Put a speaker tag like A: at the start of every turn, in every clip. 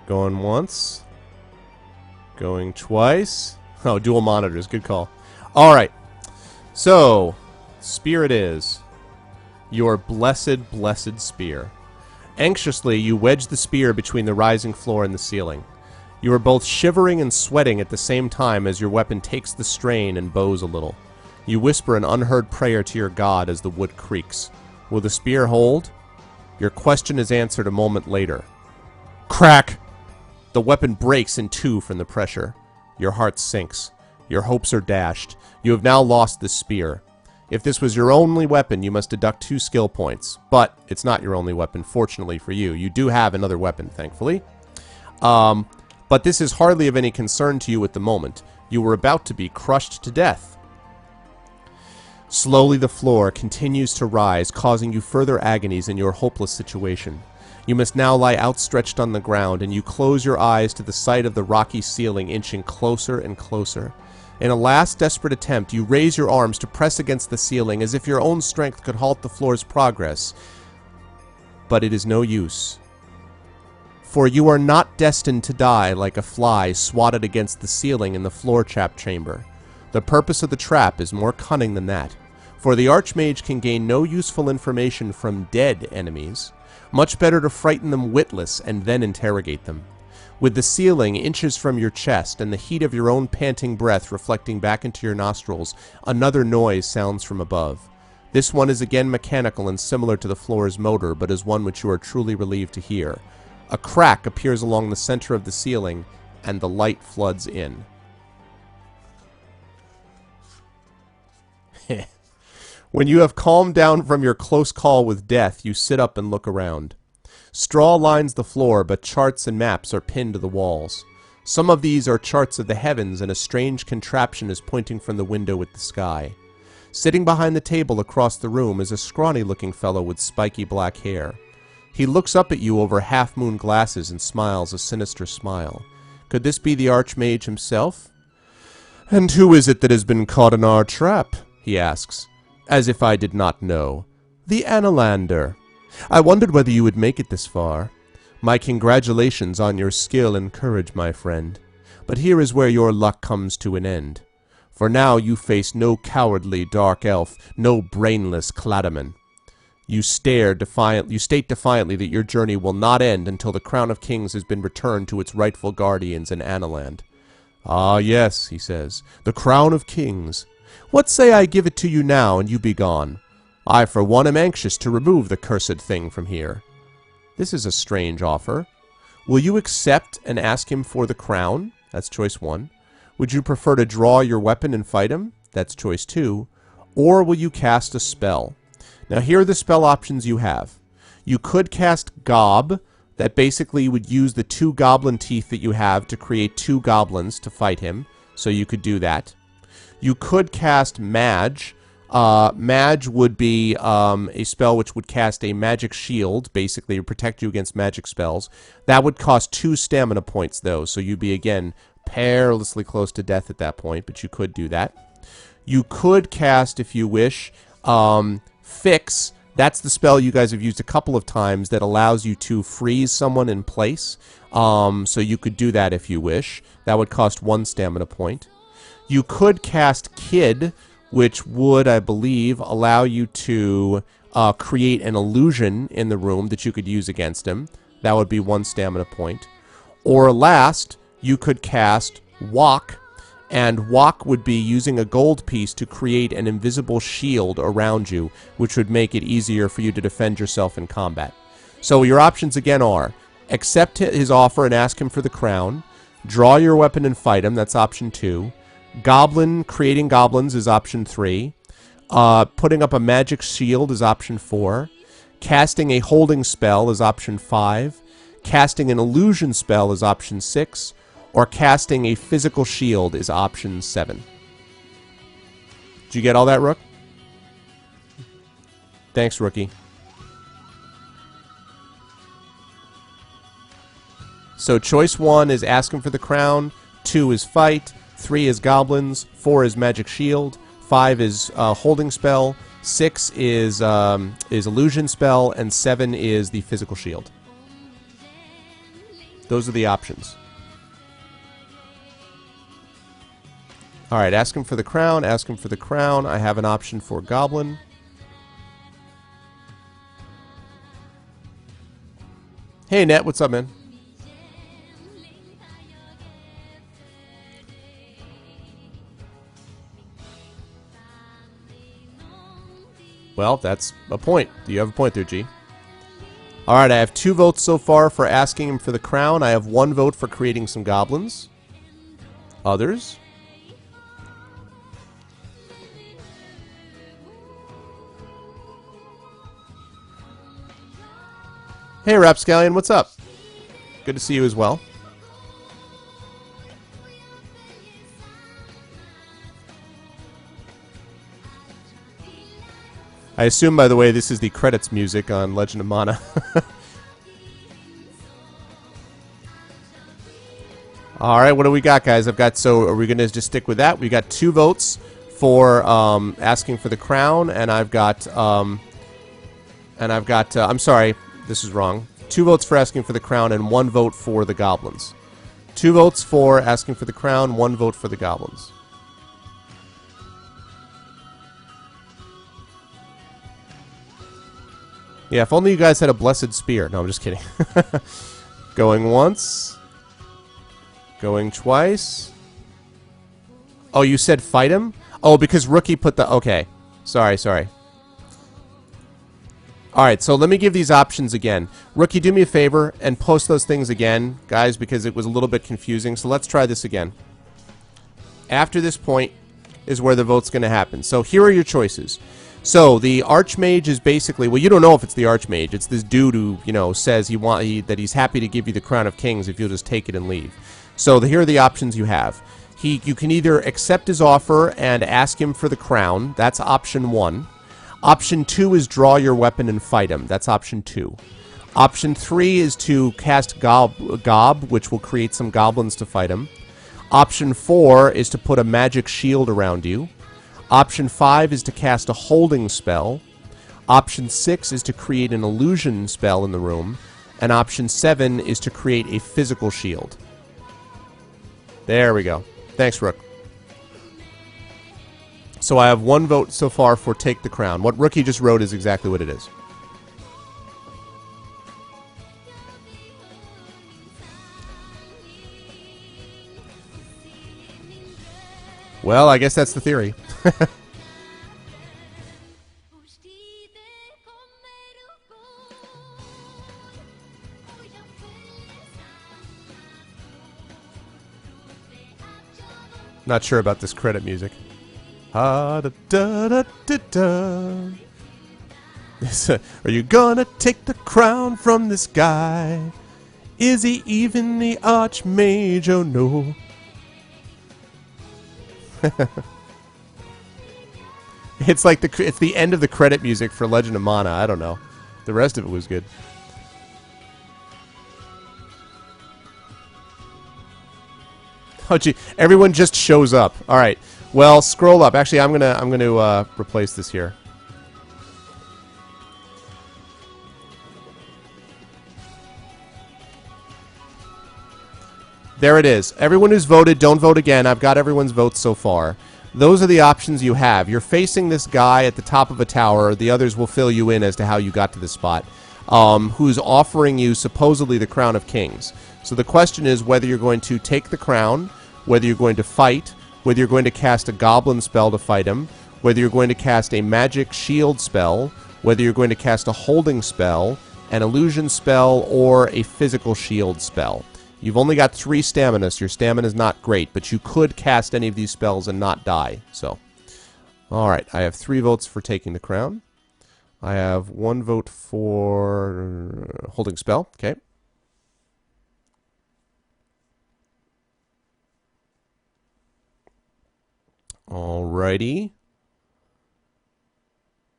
A: Going once. Going twice. Oh, dual monitors. Good call. Alright. So, spear it is. Your blessed, blessed spear. Anxiously, you wedge the spear between the rising floor and the ceiling. You are both shivering and sweating at the same time as your weapon takes the strain and bows a little. You whisper an unheard prayer to your god as the wood creaks. Will the spear hold? Your question is answered a moment later. Crack! The weapon breaks in two from the pressure. Your heart sinks. Your hopes are dashed. You have now lost the spear. If this was your only weapon, you must deduct 2 skill points. But it's not your only weapon, fortunately for you. You do have another weapon, thankfully. But this is hardly of any concern to you at the moment. You were about to be crushed to death. Slowly the floor continues to rise, causing you further agonies in your hopeless situation. You must now lie outstretched on the ground, and you close your eyes to the sight of the rocky ceiling inching closer and closer. In a last desperate attempt, you raise your arms to press against the ceiling as if your own strength could halt the floor's progress. But it is no use. For you are not destined to die like a fly swatted against the ceiling in the floor trap chamber. The purpose of the trap is more cunning than that. For the Archmage can gain no useful information from dead enemies. Much better to frighten them witless and then interrogate them. With the ceiling inches from your chest and the heat of your own panting breath reflecting back into your nostrils, another noise sounds from above. This one is again mechanical and similar to the floor's motor, but is one which you are truly relieved to hear. A crack appears along the center of the ceiling, and the light floods in. When you have calmed down from your close call with death, you sit up and look around. Straw lines the floor, but charts and maps are pinned to the walls. Some of these are charts of the heavens, and a strange contraption is pointing from the window at the sky. Sitting behind the table across the room is a scrawny-looking fellow with spiky black hair. He looks up at you over half-moon glasses and smiles a sinister smile. Could this be the Archmage himself? "And who is it that has been caught in our trap?" he asks. "As if I did not know. The Analander. I wondered whether you would make it this far. My congratulations on your skill and courage, my friend. But here is where your luck comes to an end. For now you face no cowardly dark elf, no brainless Cladaman. You state defiantly that your journey will not end until the Crown of Kings has been returned to its rightful guardians in Analand. Ah, yes, he says, the Crown of Kings. What say I give it to you now, and you be gone? I, for one, am anxious to remove the cursed thing from here. This is a strange offer. Will you accept and ask him for the crown? That's choice 1. Would you prefer to draw your weapon and fight him? That's choice 2. Or will you cast a spell? Now here are the spell options you have. You could cast Gob. That basically would use the 2 goblin teeth that you have to create 2 goblins to fight him. So you could do that. You could cast Mage. Mage would be a spell which would cast a magic shield, basically to protect you against magic spells. That would cost 2 stamina points, though, so you'd be, again, perilously close to death at that point, but you could do that. You could cast, if you wish, Fix. That's the spell you guys have used a couple of times that allows you to freeze someone in place. So you could do that if you wish. That would cost 1 stamina point. You could cast Kid, which would, I believe, allow you to create an illusion in the room that you could use against him. That would be 1 stamina point. Or last, you could cast Walk, and Walk would be using a gold piece to create an invisible shield around you, which would make it easier for you to defend yourself in combat. So your options again are, accept his offer and ask him for the crown, draw your weapon and fight him, that's option 2, creating goblins is option 3, putting up a magic shield is option 4, casting a holding spell is option 5, casting an illusion spell is option 6, or casting a physical shield is option 7. Did you get all that, Rook? Thanks, Rookie. So choice 1 is ask him for the crown, 2 is fight, 3 is goblins, 4 is magic shield, 5 is holding spell, 6 is illusion spell, and 7 is the physical shield. Those are the options. Alright, ask him for the crown, ask him for the crown. I have an option for goblin. Hey, Net, what's up, man? Well, that's a point. Do you have a point there, G? Alright, I have 2 votes so far for asking him for the crown. I have 1 vote for creating some goblins. Others? Hey, Rapscallion, what's up? Good to see you as well. I assume, by the way, this is the credits music on Legend of Mana. Alright, what do we got, guys? So are we going to just stick with that? We got 2 votes for asking for the crown, and I'm sorry, this is wrong. 2 votes for asking for the crown and 1 vote for the goblins. 2 votes for asking for the crown, 1 vote for the goblins. Yeah, if only you guys had a blessed spear. No, I'm just kidding. Going once. Going twice. Oh, you said fight him? Oh, because Rookie put the... Okay. Sorry. Alright, so let me give these options again. Rookie, do me a favor and post those things again, guys, because it was a little bit confusing. So let's try this again. After this point is where the vote's going to happen. So here are your choices. So the Archmage is basically... Well, you don't know if it's the Archmage. It's this dude who, you know, says that he's happy to give you the Crown of Kings if you'll just take it and leave. So here are the options you have. You can either accept his offer and ask him for the crown. That's option 1. Option 2 is draw your weapon and fight him. That's option 2. Option 3 is to cast Gob, which will create some goblins to fight him. Option 4 is to put a magic shield around you. Option 5 is to cast a holding spell. Option 6 is to create an illusion spell in the room. And option 7 is to create a physical shield. There we go. Thanks, Rook. So I have 1 vote so far for take the crown. What Rookie just wrote is exactly what it is. Well, I guess that's the theory. Not sure about this credit music. Ah, da, da, da, da, da. Are you gonna take the crown from this guy? Is he even the Archmage? Oh no. It's like it's the end of the credit music for Legend of Mana. I don't know. The rest of it was good. Oh gee, everyone just shows up. All right. Well, scroll up. Actually, I'm gonna replace this here. There it is. Everyone who's voted, don't vote again. I've got everyone's votes so far. Those are the options you have. You're facing this guy at the top of a tower. The others will fill you in as to how you got to this spot. Who's offering you supposedly the Crown of Kings. So the question is whether you're going to take the crown, whether you're going to fight, whether you're going to cast a goblin spell to fight him, whether you're going to cast a magic shield spell, whether you're going to cast a holding spell, an illusion spell, or a physical shield spell. You've only got 3 stamina, so your stamina's not great, but you could cast any of these spells and not die. So, alright, I have 3 votes for taking the crown. I have 1 vote for holding spell. Okay. Alrighty.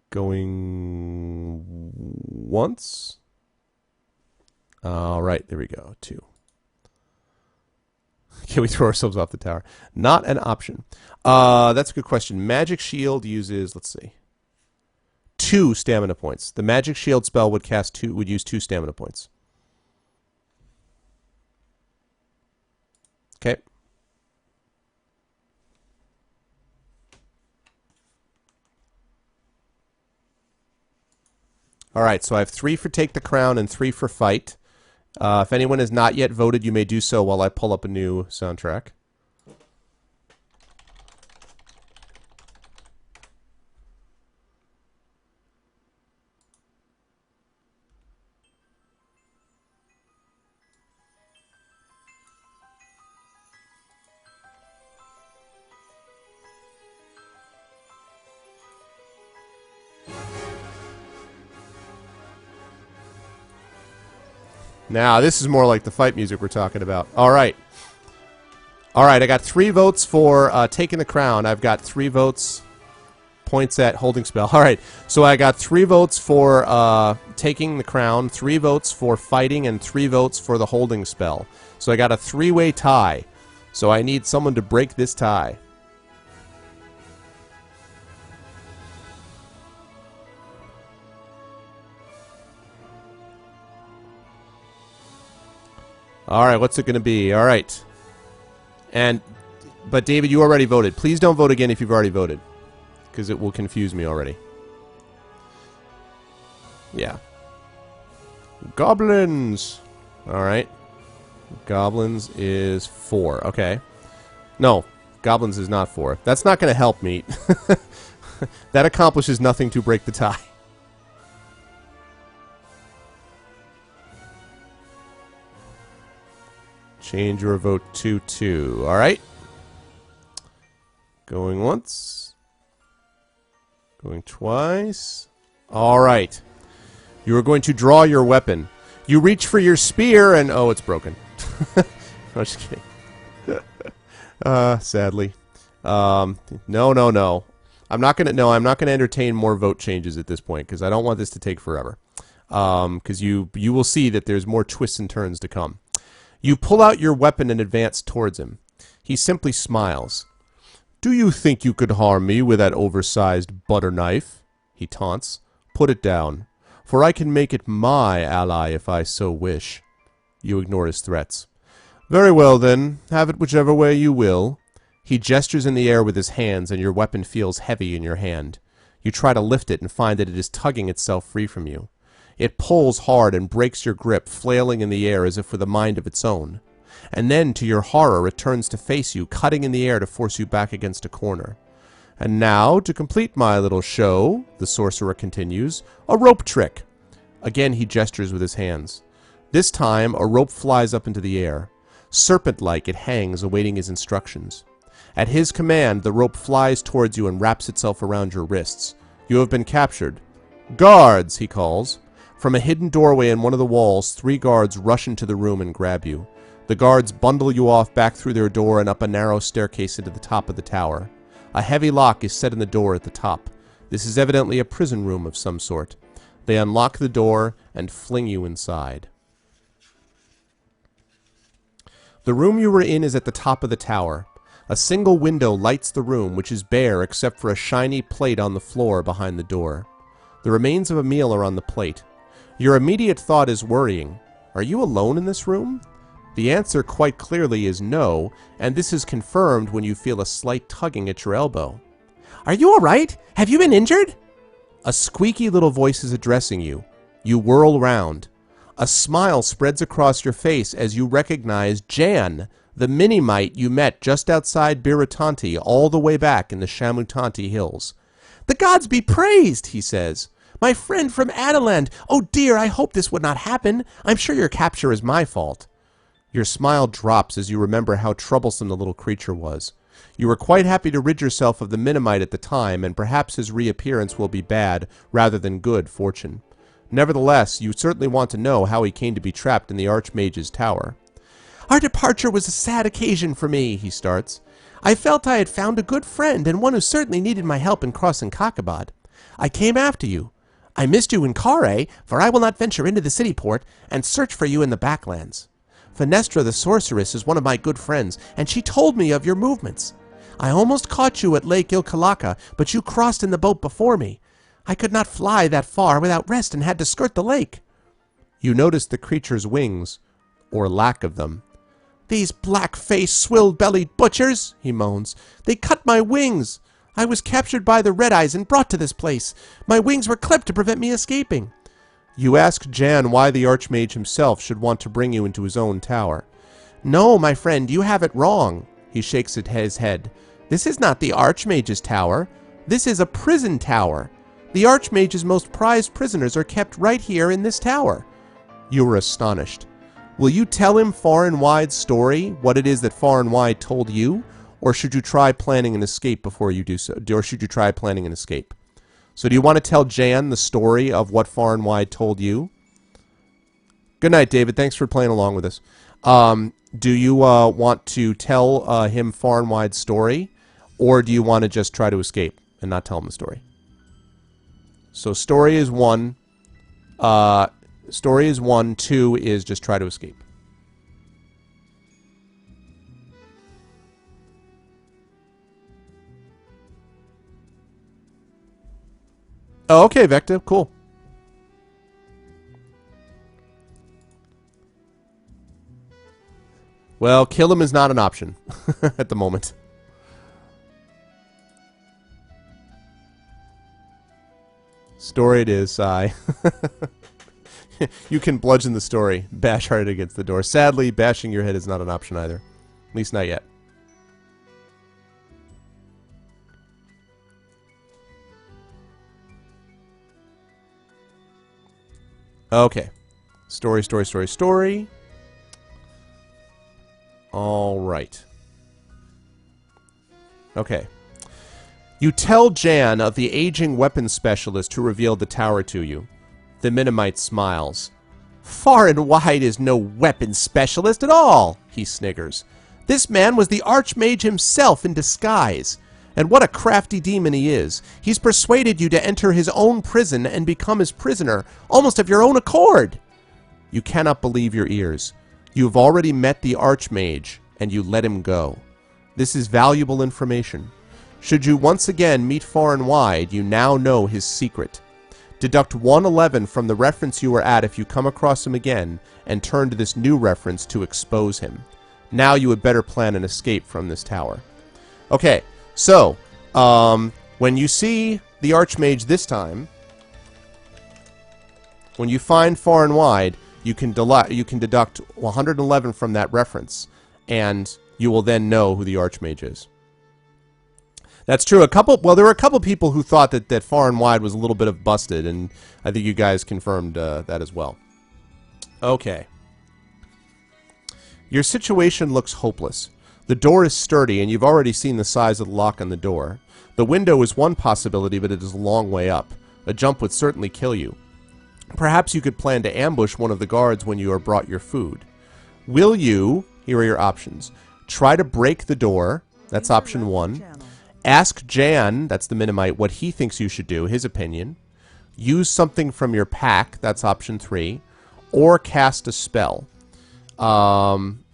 A: Going once. Alright, there we go. 2. Can we throw ourselves off the tower? Not an option. That's a good question. Magic Shield uses, let's see, 2 stamina points. The Magic Shield spell would use 2 stamina points. Okay. Alright, so I have 3 for take the crown and 3 for fight. If anyone has not yet voted, you may do so while I pull up a new soundtrack. Now, this is more like the fight music we're talking about. Alright. Alright, I got 3 votes for taking the crown. I've got 3 votes, points at holding spell. Alright, so I got 3 votes for taking the crown, 3 votes for fighting, and 3 votes for the holding spell. So I got a 3-way tie. So I need someone to break this tie. Alright, what's it going to be? Alright. But David, you already voted. Please don't vote again if you've already voted. Because it will confuse me already. Yeah. Goblins! Alright. Goblins is 4. Okay. No, goblins is not 4. That's not going to help me. That accomplishes nothing to break the tie. Change your vote to 2. Alright. Going once. Going twice. Alright. You are going to draw your weapon. You reach for your spear and... Oh, it's broken. I'm just kidding. Sadly. No. I'm not gonna entertain more vote changes at this point, because I don't want this to take forever. Because you will see that there's more twists and turns to come. You pull out your weapon and advance towards him. He simply smiles. Do you think you could harm me with that oversized butter knife? He taunts. Put it down, for I can make it my ally if I so wish. You ignore his threats. Very well then, have it whichever way you will. He gestures in the air with his hands, and your weapon feels heavy in your hand. You try to lift it and find that it is tugging itself free from you. It pulls hard and breaks your grip, flailing in the air as if with a mind of its own. And then, to your horror, it turns to face you, cutting in the air to force you back against a corner. And now, to complete my little show, the sorcerer continues, a rope trick. Again he gestures with his hands. This time, a rope flies up into the air. Serpent-like, it hangs, awaiting his instructions. At his command, the rope flies towards you and wraps itself around your wrists. You have been captured. Guards, he calls. From a hidden doorway in one of the walls, 3 guards rush into the room and grab you. The guards bundle you off back through their door and up a narrow staircase into the top of the tower. A heavy lock is set in the door at the top. This is evidently a prison room of some sort. They unlock the door and fling you inside. The room you were in is at the top of the tower. A single window lights the room, which is bare except for a shiny plate on the floor behind the door. The remains of a meal are on the plate. Your immediate thought is worrying. Are you alone in this room? The answer quite clearly is no, and this is confirmed when you feel a slight tugging at your elbow. Are you all right? Have you been injured? A squeaky little voice is addressing you. You whirl round. A smile spreads across your face as you recognize Jan, the mini-mite you met just outside Biratanti all the way back in the Shamutanti Hills. The gods be praised, he says. My friend from Adeland! Oh dear, I hope this would not happen. I'm sure your capture is my fault. Your smile drops as you remember how troublesome the little creature was. You were quite happy to rid yourself of the Minimite at the time, and perhaps his reappearance will be bad rather than good fortune. Nevertheless, you certainly want to know how he came to be trapped in the Archmage's tower. Our departure was a sad occasion for me, he starts. I felt I had found a good friend, and one who certainly needed my help in crossing Kakabad. I came after you. I missed you in Kare, for I will not venture into the city port, and search for you in the backlands. Fenestra the sorceress is one of my good friends, and she told me of your movements. I almost caught you at Lake Ilkalaka, but you crossed in the boat before me. I could not fly that far without rest and had to skirt the lake. You noticed the creature's wings, or lack of them.
B: "These black-faced, swill-bellied butchers," he moans. "They cut my wings. I was captured by the Red Eyes and brought to this place. My wings were clipped to prevent me escaping."
A: You ask Jan why the Archmage himself should want to bring you into his own tower.
B: "No, my friend, you have it wrong." He shakes his head. "This is not the Archmage's tower. This is a prison tower. The Archmage's most prized prisoners are kept right here in this tower."
A: You were astonished. Will you tell him Far and Wide's story, what it is that Far and Wide told you, or should you try planning an escape before you do so? Or should you try planning an escape? So do you want to tell Jan the story of what Far and Wide told you? Good night, David. Thanks for playing along with us. Do you want to tell him Far and Wide's story, or do you want to just try to escape and not tell him the story? So story is one. Story is one. 2 is just try to escape. Oh, okay, Vecta. Cool. Well, kill him is not an option at the moment. Story it is, Sai. You can bludgeon the story. Bash hard against the door. Sadly, bashing your head is not an option either. At least not yet. Okay. Story, story, story, story. All right. Okay. You tell Jan of the aging weapons specialist who revealed the tower to you. The Minimite smiles. "Far and Wide is no weapons specialist at all," he sniggers. "This man was the Archmage himself in disguise. And what a crafty demon he is. He's persuaded you to enter his own prison and become his prisoner, almost of your own accord." You cannot believe your ears. You have already met the Archmage, and you let him go. This is valuable information. Should you once again meet Far and Wide, you now know his secret. Deduct 111 from the reference you were at if you come across him again, and turn to this new reference to expose him. Now you had better plan an escape from this tower. Okay, so, when you see the Archmage this time, when you find Far and Wide, you can deduct 111 from that reference, and you will then know who the Archmage is. That's true. There were a couple people who thought that Far and Wide was a little bit of busted, and I think you guys confirmed that as well. Okay. Your situation looks hopeless. The door is sturdy, and you've already seen the size of the lock on the door. The window is one possibility, but it is a long way up. A jump would certainly kill you. Perhaps you could plan to ambush one of the guards when you are brought your food. Will you, here are your options, try to break the door, that's option 1. Ask Jan, that's the Minimite, what he thinks you should do, his opinion. Use something from your pack, that's option 3. Or cast a spell.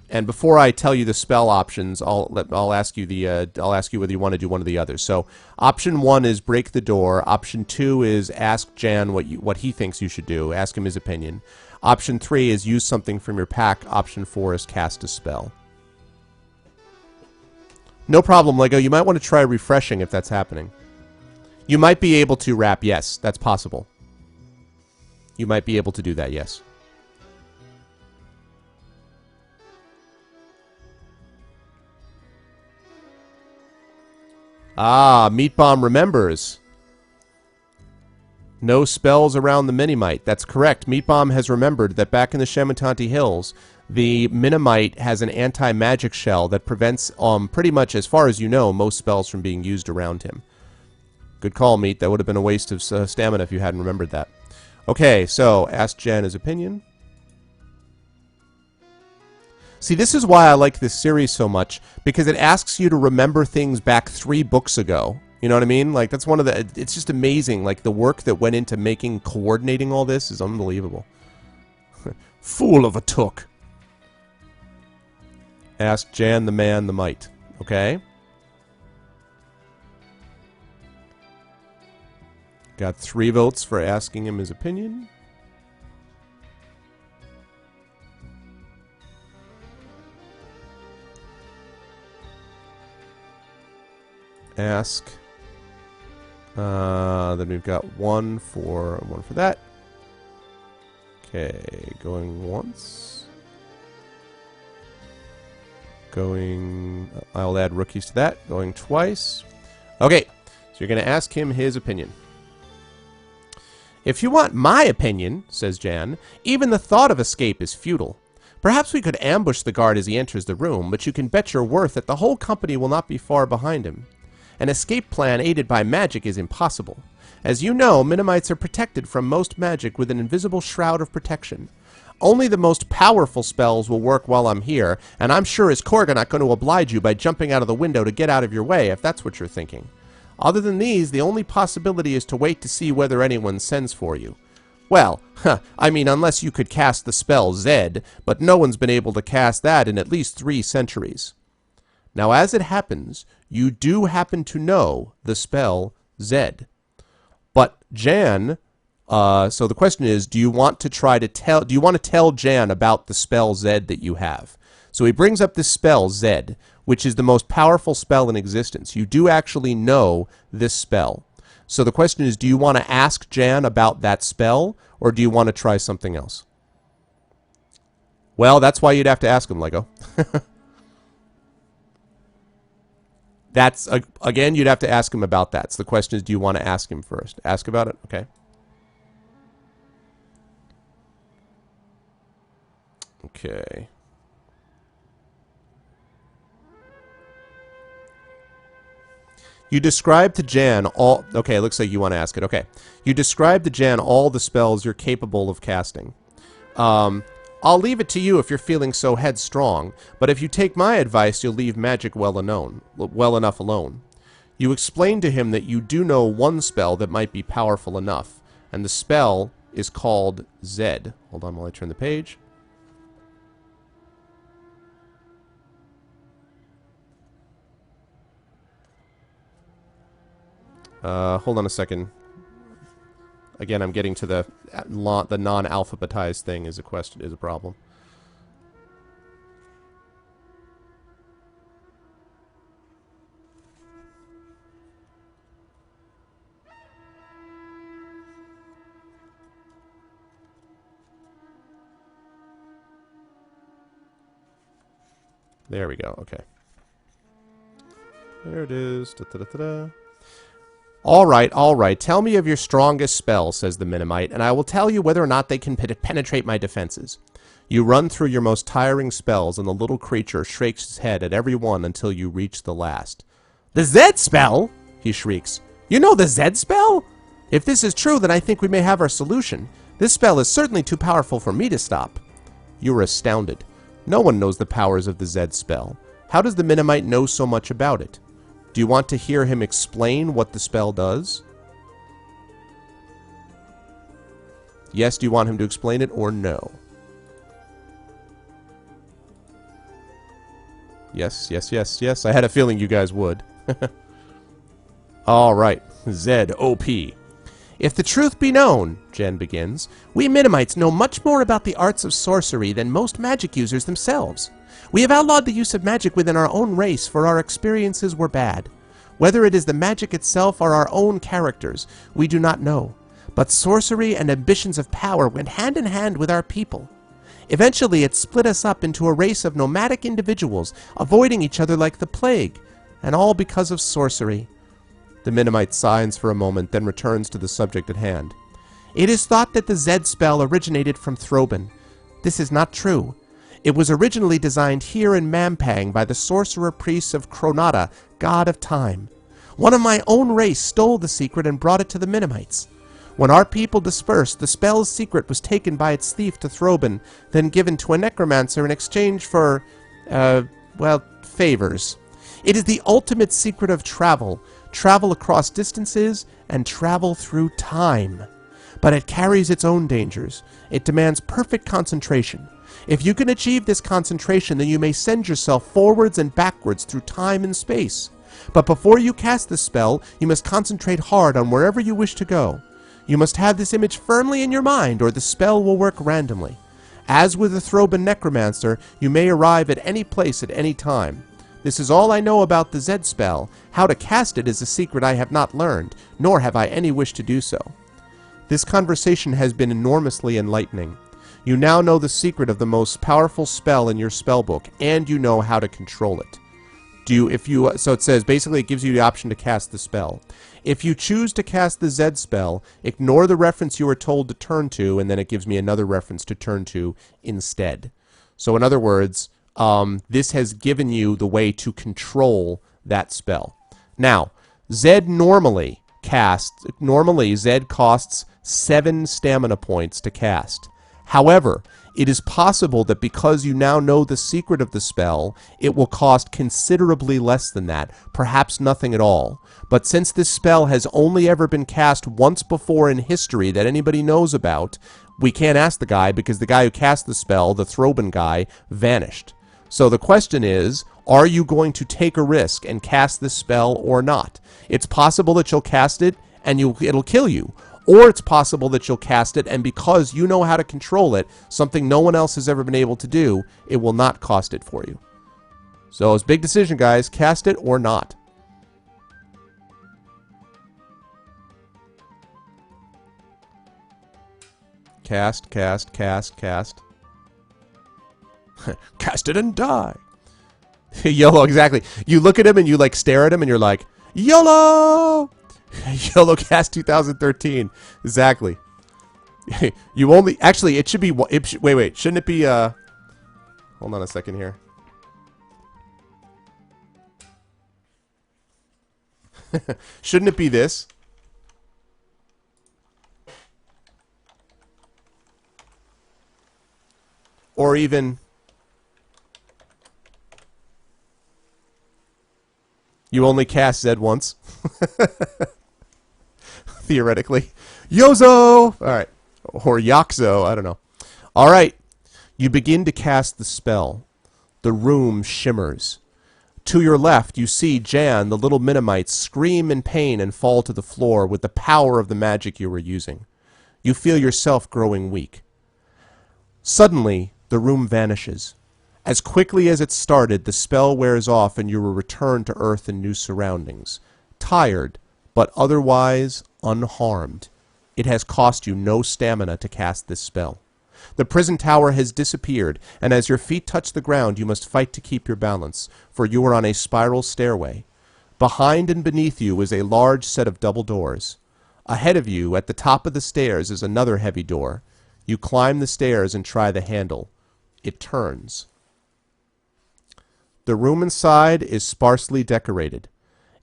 A: And before I tell you the spell options, I'll ask you whether you want to do one of the others. So option 1 is break the door. Option 2 is ask Jan what he thinks you should do. Ask him his opinion. Option 3 is use something from your pack. Option 4 is cast a spell. No problem, Lego. You might want to try refreshing if that's happening. You might be able to wrap. Yes, that's possible. You might be able to do that, yes. Ah, Meat Bomb remembers. No spells around the Minimite. That's correct. Meat Bomb has remembered that back in the Shamutanti Hills, the Minimite has an anti-magic shell that prevents, pretty much, as far as you know, most spells from being used around him. Good call, Meat. That would have been a waste of stamina if you hadn't remembered that. Okay, so, ask Jan his opinion. See, this is why I like this series so much, because it asks you to remember things back 3 books ago. You know what I mean? Like, that's one of the... It's just amazing. Like, the work that went into coordinating all this is unbelievable. Fool of a took. Ask Jan the man the might. Okay? Got 3 votes for asking him his opinion. ask. Then we've got one for that. Okay, going once. Going... I'll add rookies to that. Going twice. Okay, so you're going to ask him his opinion. If you want my opinion, says Jan, even the thought of escape is futile. Perhaps we could ambush the guard as he enters the room, but you can bet your worth that the whole company will not be far behind him. An escape plan aided by magic is impossible. As you know, Minimites are protected from most magic with an invisible shroud of protection. Only the most powerful spells will work while I'm here, and I'm sure as Korga not going to oblige you by jumping out of the window to get out of your way, if that's what you're thinking. Other than these, the only possibility is to wait to see whether anyone sends for you. Well, I mean, unless you could cast the spell Zed, but no one's been able to cast that in at least 3 centuries. Now, as it happens, you do happen to know the spell Zed. But Jan, so the question is, do you want to tell Jan about the spell Zed that you have? So he brings up this spell Zed, which is the most powerful spell in existence. You do actually know this spell. So the question is, do you want to ask Jan about that spell, or do you want to try something else? Well, that's why you'd have to ask him, Lego. That's, again, you'd have to ask him about that. So the question is, do you want to ask him first? Ask about it? Okay. Okay. You describe to Jan all... Okay, it looks like you want to ask it. Okay. You describe to Jan all the spells you're capable of casting. I'll leave it to you if you're feeling so headstrong, but if you take my advice, you'll leave magic well enough alone. You explain to him that you do know one spell that might be powerful enough, and the spell is called Zed. Hold on while I turn the page. Hold on a second. Again, I'm getting to the non-alphabetized thing is a problem. There we go. Okay. There it is. Da-da-da-da-da. All right. Tell me of your strongest spell, says the Minimite, and I will tell you whether or not they can penetrate my defenses. You run through your most tiring spells, and the little creature shakes his head at every one until you reach the last. The Zed spell? He shrieks. You know the Zed spell? If this is true, then I think we may have our solution. This spell is certainly too powerful for me to stop. You are astounded. No one knows the powers of the Zed spell. How does the Minimite know so much about it? Do you want to hear him explain what the spell does? Yes, do you want him to explain it, or no? Yes. I had a feeling you guys would. All right. Zed, OP. If the truth be known, Jen begins, we Minimites know much more about the arts of sorcery than most magic users themselves. We have outlawed the use of magic within our own race, for our experiences were bad. Whether it is the magic itself or our own characters, we do not know. But sorcery and ambitions of power went hand in hand with our people. Eventually, it split us up into a race of nomadic individuals, avoiding each other like the plague, and all because of sorcery. The Minimite sighs for a moment, then returns to the subject at hand. It is thought that the Zed spell originated from Throban. This is not true. It was originally designed here in Mampang by the sorcerer priests of Kronata, god of time. One of my own race stole the secret and brought it to the Minimites. When our people dispersed, the spell's secret was taken by its thief to Throban, then given to a necromancer in exchange for, favors. It is the ultimate secret of travel across distances, and travel through time. But it carries its own dangers. It demands perfect concentration. If you can achieve this concentration, then you may send yourself forwards and backwards through time and space. But before you cast the spell, you must concentrate hard on wherever you wish to go. You must have this image firmly in your mind, or the spell will work randomly. As with the Throban Necromancer, you may arrive at any place at any time.
B: This is all I know about the Zed spell. How to cast it is a secret I have not learned, nor have I any wish to do so. This conversation has been enormously enlightening. You now know the secret of the most powerful spell in your spellbook, and you know how to control it. So it says, basically it gives you the option to cast the spell. If you choose to cast the Zed spell, ignore the reference you were told to turn to, and then it gives me another reference to turn to instead. So in other words, this has given you the way to control that spell. Now, Zed Zed costs 7 stamina points to cast. However, it is possible that because you now know the secret of the spell, it will cost considerably less than that, perhaps nothing at all. But since this spell has only ever been cast once before in history that anybody knows about, we can't ask the guy because the guy who cast the spell, the Throbin guy, vanished. So the question is, are you going to take a risk and cast this spell or not? It's possible that you'll cast it and it'll kill you. Or it's possible that you'll cast it, and because you know how to control it, something no one else has ever been able to do, it will not cost it for you. So it's a big decision, guys. Cast it or not. Cast. Cast it and die. YOLO, exactly. You look at him and you like stare at him and you're like, YOLO! YOLO Cast 2013. Exactly. You only... Actually, it should be... wait. Shouldn't it be... Hold on a second here. Shouldn't it be this? Or even... You only cast Zed once. Theoretically. Yozo! Alright. Or Yakzo, I don't know. Alright. You begin to cast the spell. The room shimmers. To your left, you see Jan, the little Minimite, scream in pain and fall to the floor with the power of the magic you were using. You feel yourself growing weak. Suddenly, the room vanishes. As quickly as it started, the spell wears off and you will return to Earth in new surroundings. Tired, but otherwise unharmed. It has cost you no stamina to cast this spell. The prison tower has disappeared, and as your feet touch the ground, you must fight to keep your balance, for you are on a spiral stairway. Behind and beneath you is a large set of double doors. Ahead of you, at the top of the stairs, is another heavy door. You climb the stairs and try the handle. It turns. The room inside is sparsely decorated.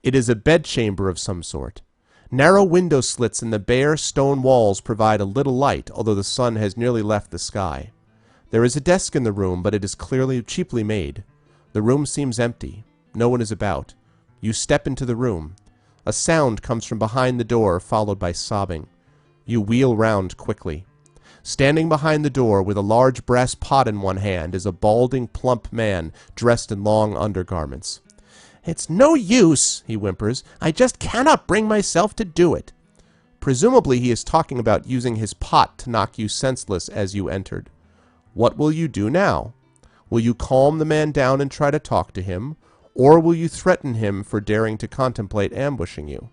B: It is a bedchamber of some sort. Narrow window slits in the bare stone walls provide a little light, although the sun has nearly left the sky. There is a desk in the room, but it is clearly cheaply made. The room seems empty. No one is about. You step into the room. A sound comes from behind the door, followed by sobbing. You wheel round quickly. Standing behind the door with a large brass pot in one hand is a balding, plump man dressed in long undergarments. "It's no use," he whimpers. "I just cannot bring myself to do it." Presumably he is talking about using his pot to knock you senseless as you entered. What will you do now? Will you calm the man down and try to talk to him, or will you threaten him for daring to contemplate ambushing you?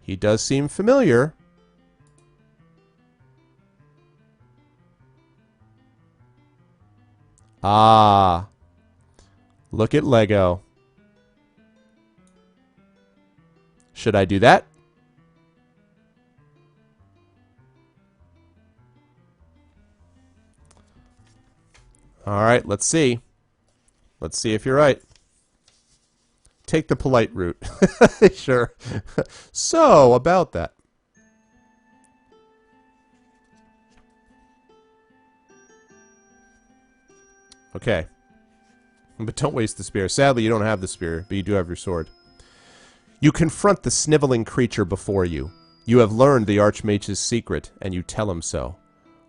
B: He does seem familiar. Ah. Look at Lego. Should I do that? Alright, let's see. Let's see if you're right. Take the polite route. Sure. So, about that. Okay. But don't waste the spear. Sadly, you don't have the spear, but you do have your sword. You confront the sniveling creature before you. You have learned the Archmage's secret, and you tell him so.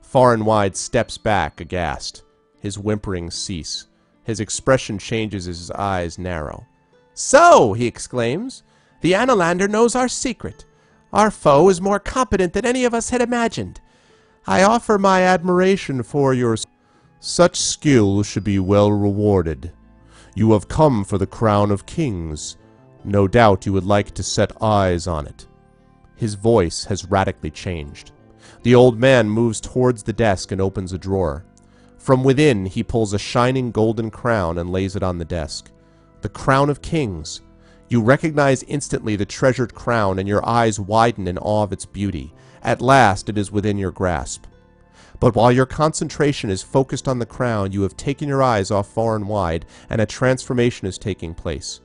B: Far and Wide steps back, aghast. His whimperings cease. His expression changes as his eyes narrow. "So," he exclaims, "the Analander knows our secret. Our foe is more competent than any of us had imagined. I offer my admiration for your
A: Such skill should be well rewarded. You have come for the crown of kings. No doubt you would like to set eyes on it. His voice has radically changed. The old man moves towards the desk and opens a drawer. From within, he pulls a shining golden crown and lays it on the desk. The crown of kings. You recognize instantly the treasured crown, and your eyes widen in awe of its beauty. At last, it is within your grasp. But while your concentration is focused on the crown, you have taken your eyes off far and wide, and a transformation is taking place.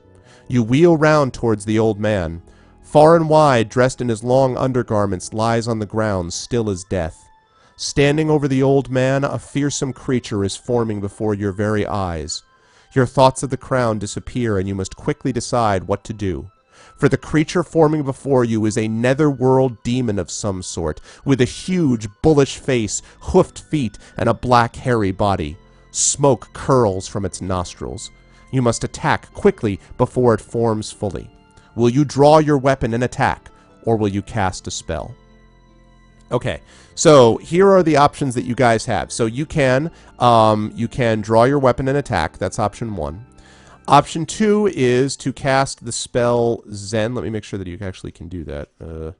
A: You wheel round towards the old man. Far and wide, dressed in his long undergarments, lies on the ground, still as death. Standing over the old man, a fearsome creature is forming before your very eyes. Your thoughts of the crown disappear, and you must quickly decide what to do. For the creature forming before you is a netherworld demon of some sort, with a huge, bullish face, hoofed feet, and a black, hairy body. Smoke curls from its nostrils. You must attack quickly before it forms fully. Will you draw your weapon and attack, or will you cast a spell? Okay, so here are the options that you guys have. So you can draw your weapon and attack. That's option 1. Option 2 is to cast the spell Zen. Let me make sure that you actually can do that. Blah,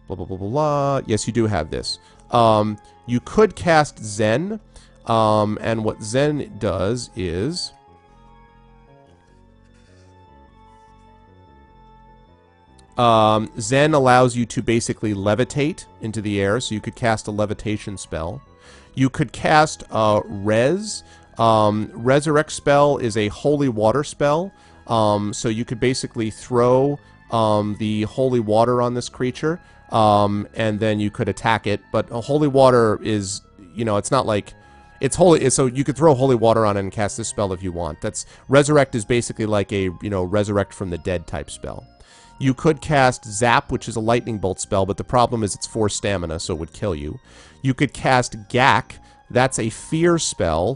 A: blah, blah, blah, blah. Yes, you do have this. You could cast Zen, and what Zen does is... Zen allows you to basically levitate into the air, so you could cast a levitation spell. You could cast Res. Resurrect spell is a holy water spell, so you could basically throw the holy water on this creature, and then you could attack it. But holy water is, it's not like it's holy, so you could throw holy water on it and cast this spell if you want. Resurrect is basically like a resurrect from the dead type spell. You could cast Zap, which is a lightning bolt spell, but the problem is it's 4 stamina, so it would kill you. You could cast Gak. That's a fear spell,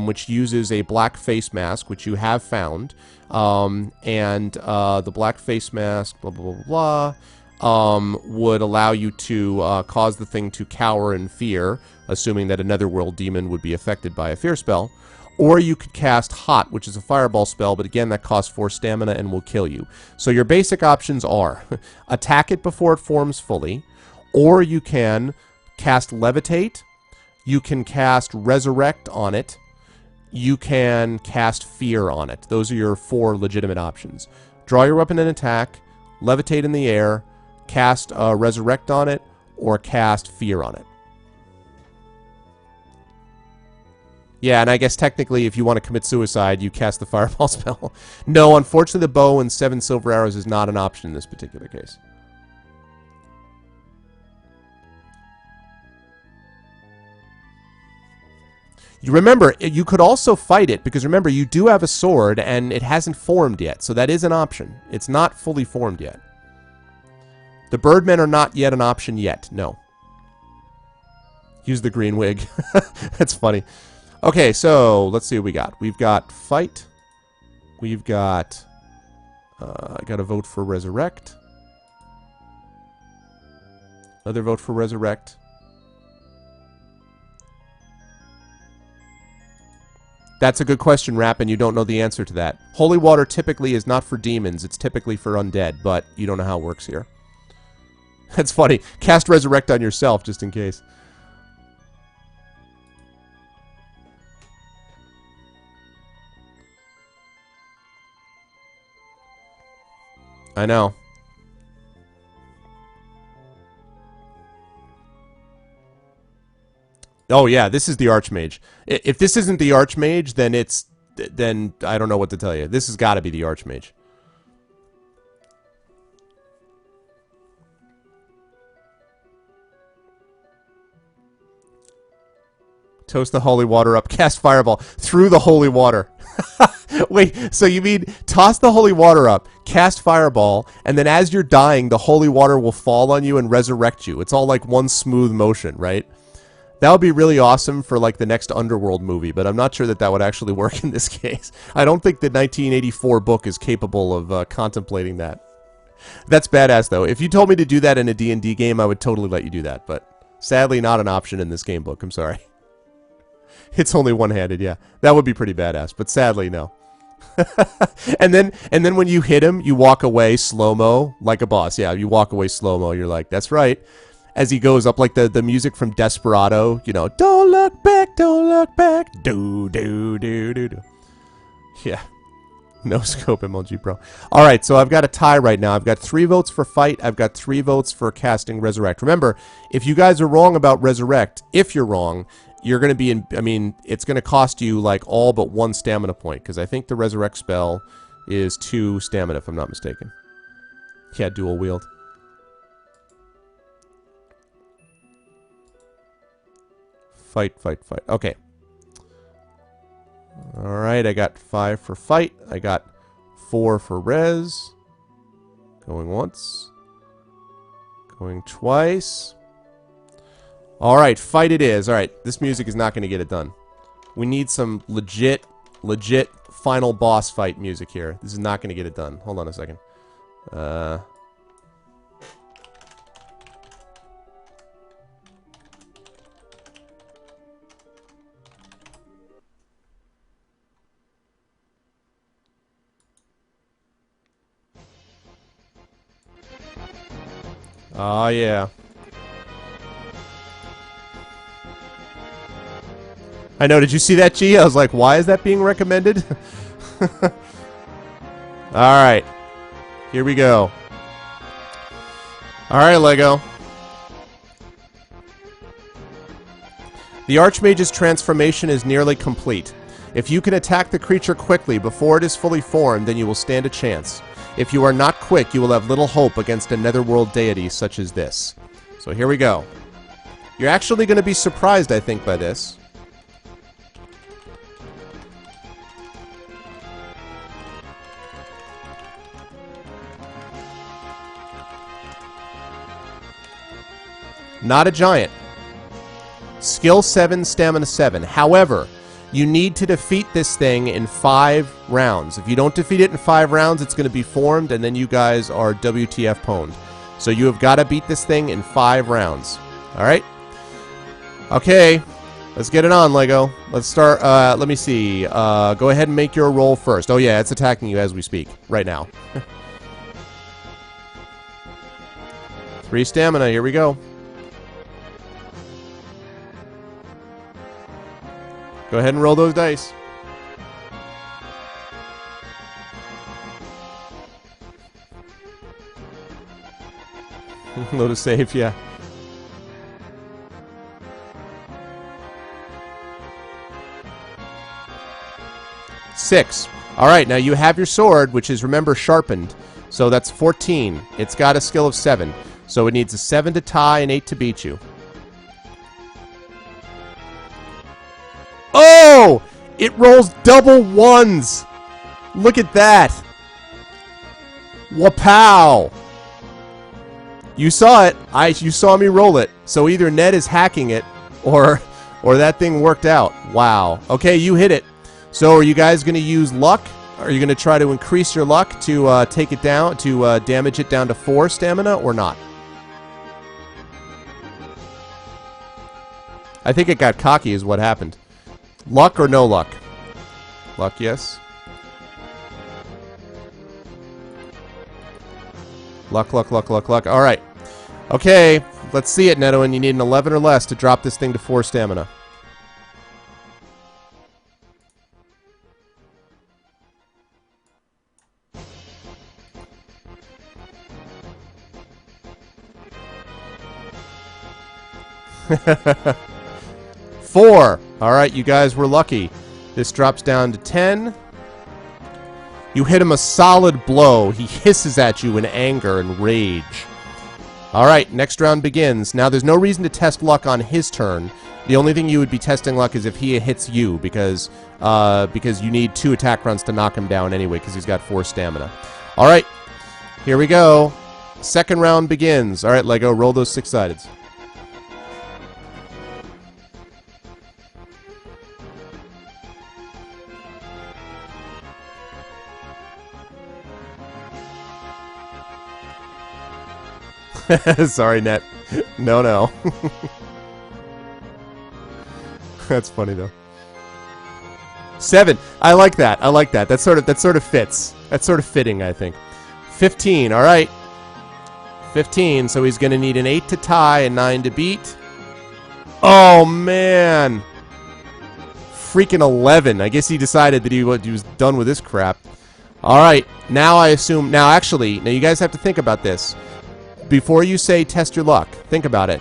A: which uses a black face mask, which you have found. The black face mask, blah, blah, blah, blah, would allow you to cause the thing to cower in fear, assuming that a netherworld demon would be affected by a fear spell. Or you could cast Hot, which is a fireball spell, but again, that costs 4 stamina and will kill you. So your basic options are attack it before it forms fully, or you can cast Levitate, you can cast Resurrect on it, you can cast Fear on it. Those are your 4 legitimate options. Draw your weapon and attack, Levitate in the air, cast Resurrect on it, or cast Fear on it. Yeah, and I guess technically if you want to commit suicide, you cast the fireball spell. No, unfortunately the bow and 7 silver arrows is not an option in this particular case. You remember, you could also fight it, because remember, you do have a sword, and it hasn't formed yet, so that is an option. It's not fully formed yet. The birdmen are not yet an option yet, no. Use the green wig. That's funny. Okay, so let's see what we got. We've got Fight. We've got... I got a vote for Resurrect. Another vote for Resurrect. That's a good question, Rap, and you don't know the answer to that. Holy water typically is not for demons. It's typically for undead, but you don't know how it works here. That's funny. Cast Resurrect on yourself, just in case. I know. Oh yeah, this is the Archmage. If this isn't the Archmage, then I don't know what to tell you. This has got to be the Archmage. Toast the holy water up, cast fireball through the holy water. Wait, so you mean toss the holy water up, cast fireball, and then as you're dying, the holy water will fall on you and resurrect you. It's all like one smooth motion, right? That would be really awesome for like the next Underworld movie, but I'm not sure that that would actually work in this case. I don't think the 1984 book is capable of contemplating that. That's badass, though. If you told me to do that in a D&D game, I would totally let you do that, but sadly not an option in this game book. I'm sorry. It's only one-handed, yeah. That would be pretty badass, but sadly, no. and then when you hit him, you walk away slow-mo like a boss. Yeah, you walk away slow-mo. You're like, that's right. As he goes up, like the music from Desperado, you know, don't look back, do, do, do, do, do. Yeah. No scope MLG Pro. Alright, so I've got a tie right now. I've got 3 votes for fight. I've got 3 votes for casting Resurrect. Remember, if you guys are wrong about Resurrect, if you're wrong, you're going to be in... I mean, it's going to cost you, like, all but 1 stamina point, because I think the Resurrect spell is 2 stamina, if I'm not mistaken. Yeah, dual wield. Fight, fight, fight. Okay. Alright, I got 5 for fight. I got 4 for res. Going once. Going twice. Alright, fight it is. Alright, this music is not going to get it done. We need some legit final boss fight music here. This is not going to get it done. Hold on a second. Oh, yeah. I know, did you see that, G? I was like, why is that being recommended? Alright. Here we go. Alright, Lego. The Archmage's transformation is nearly complete. If you can attack the creature quickly before it is fully formed, then you will stand a chance. If you are not quick, you will have little hope against a netherworld deity such as this. So here we go. You're actually going to be surprised, I think, by this. Not a giant. Skill 7, stamina 7. However, you need to defeat this thing in 5 rounds. If you don't defeat it in 5 rounds, it's going to be formed, and then you guys are WTF pwned. So you have got to beat this thing in 5 rounds. Alright? Okay. Let's get it on, Lego. Let's start, let me see. Go ahead and make your roll first. Oh yeah, it's attacking you as we speak. Right now. 3 stamina, here we go. Go ahead and roll those dice. Load of save, yeah. Six. Alright, now you have your sword, which is, remember, sharpened. So that's 14. It's got a skill of 7. So it needs a 7 to tie and 8 to beat you. Oh! It rolls double 1s! Look at that! Wapow! You saw it. You saw me roll it. So either Ned is hacking it, or that thing worked out. Wow. Okay, you hit it. So are you guys going to use luck? Are you going to try to increase your luck to take it down, to damage it down to 4 stamina, or not? I think it got cocky is what happened. Luck or no luck? Luck, yes. Luck, luck, luck, luck, luck. Alright. Okay, let's see it, Neto, and you need an 11 or less to drop this thing to 4 stamina. Four. Alright, you guys were lucky. This drops down to 10. You hit him a solid blow. He hisses at you in anger and rage. Alright, next round begins. Now, there's no reason to test luck on his turn. The only thing you would be testing luck is if he hits you, because you need 2 attack runs to knock him down anyway, because he's got 4 stamina. Alright, here we go. Second round begins. Alright, Lego, roll those 6-sideds. Sorry, Net. No, no. That's funny, though. 7. I like that. I like that. That sort of fits. That's sort of fitting, I think. 15. All right. 15. So he's going to need an 8 to tie and 9 to beat. Oh, man. Freaking 11. I guess he decided that he was done with this crap. All right. Now I assume... Now, actually, now you guys have to think about this. Before you say test your luck, think about it.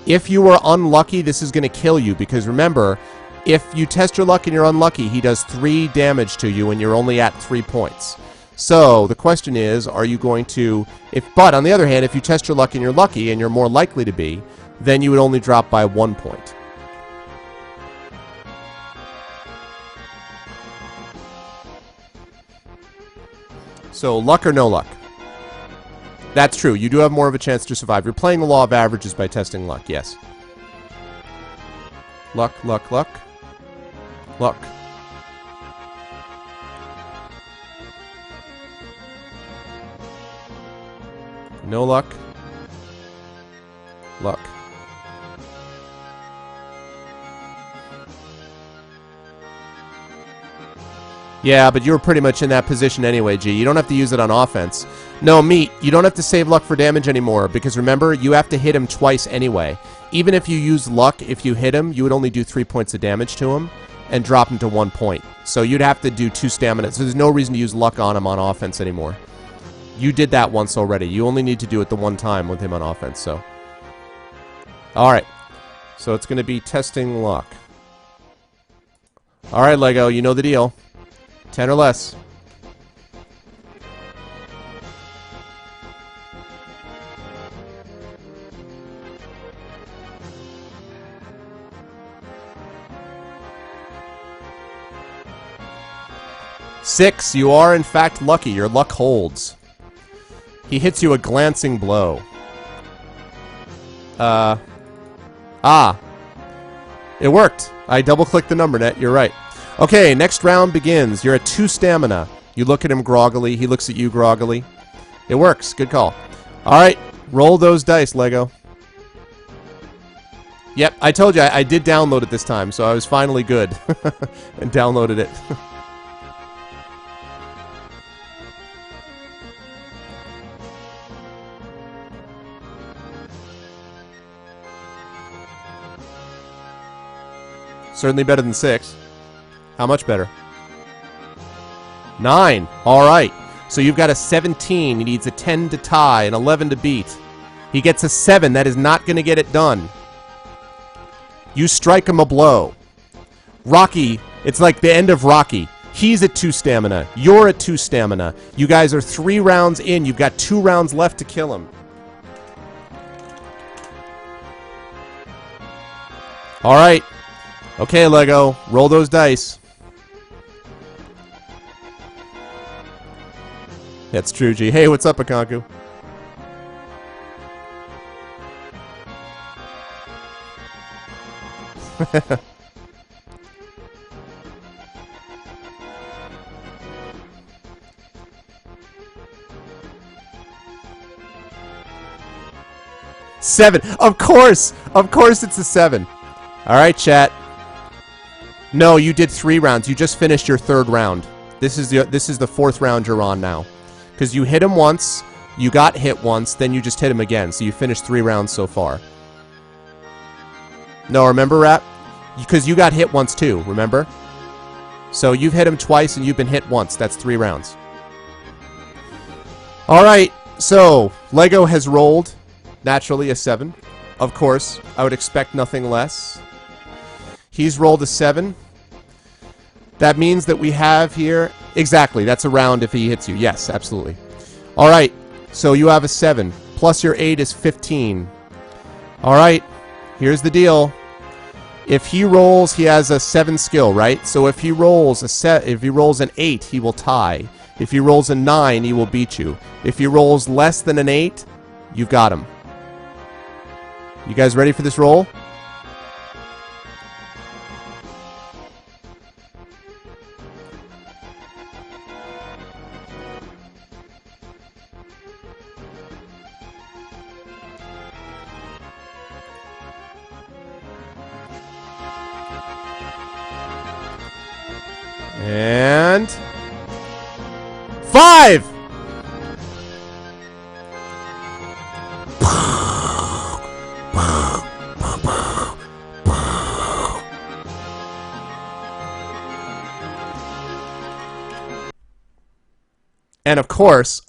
A: If you were unlucky, this is going to kill you. Because remember, if you test your luck and you're unlucky, he does 3 damage to you and you're only at 3 points. So the question is, are you going to... But on the other hand, if you test your luck and you're lucky and you're more likely to be, then you would only drop by 1 point. So luck or no luck? That's true. You do have more of a chance to survive. You're playing the law of averages by testing luck, yes. Luck, luck, luck. Luck. No luck. Luck. Yeah, but you were pretty much in that position anyway, G. You don't have to use it on offense. No, Meat, you don't have to save luck for damage anymore, because remember, you have to hit him twice anyway. Even if you use luck, if you hit him, you would only do 3 points of damage to him and drop him to 1 point. So you'd have to do 2 stamina. So there's no reason to use luck on him on offense anymore. You did that once already. You only need to do it the one time with him on offense, so. Alright. So it's going to be testing luck. Alright, Lego, you know the deal. 10 or less. Six, you are in fact lucky. Your luck holds. He hits you a glancing blow. It worked. I double-clicked the number net. You're right. Okay, next round begins. You're at 2 stamina. You look at him groggily. He looks at you groggily. It works. Good call. All right, roll those dice, Lego. Yep, I told you I did download it this time, so I was finally good and downloaded it. Certainly better than 6. How much better? 9. All right. So you've got a 17. He needs a 10 to tie, an 11 to beat. He gets a 7. That is not going to get it done. You strike him a blow. Rocky, it's like the end of Rocky. He's at 2 stamina. You're at 2 stamina. You guys are 3 rounds in. You've got 2 rounds left to kill him. All right. Okay, Lego. Roll those dice. That's true, G. Hey, what's up, Akanku? Seven. Of course it's a 7. All right, chat. No, you did 3 rounds. You just finished your 3rd round. This is the 4th round you're on now. Because you hit him once, you got hit once, then you just hit him again. So you finished 3 rounds so far. No, remember, Rap? Because you got hit once too, remember? So you've hit him twice and you've been hit once. That's 3 rounds. Alright, so Lego has rolled, naturally, a 7. Of course, I would expect nothing less. He's rolled a 7. That means that we have here... Exactly, that's a round if he hits you. Yes, absolutely. All right, so you have a 7. Plus your 8 is 15. All right, here's the deal. If he rolls, he has a 7 skill, right? So if he rolls an 8, he will tie. If he rolls a 9, he will beat you. If he rolls less than an 8, you've got him. You guys ready for this roll? And 5! And of course,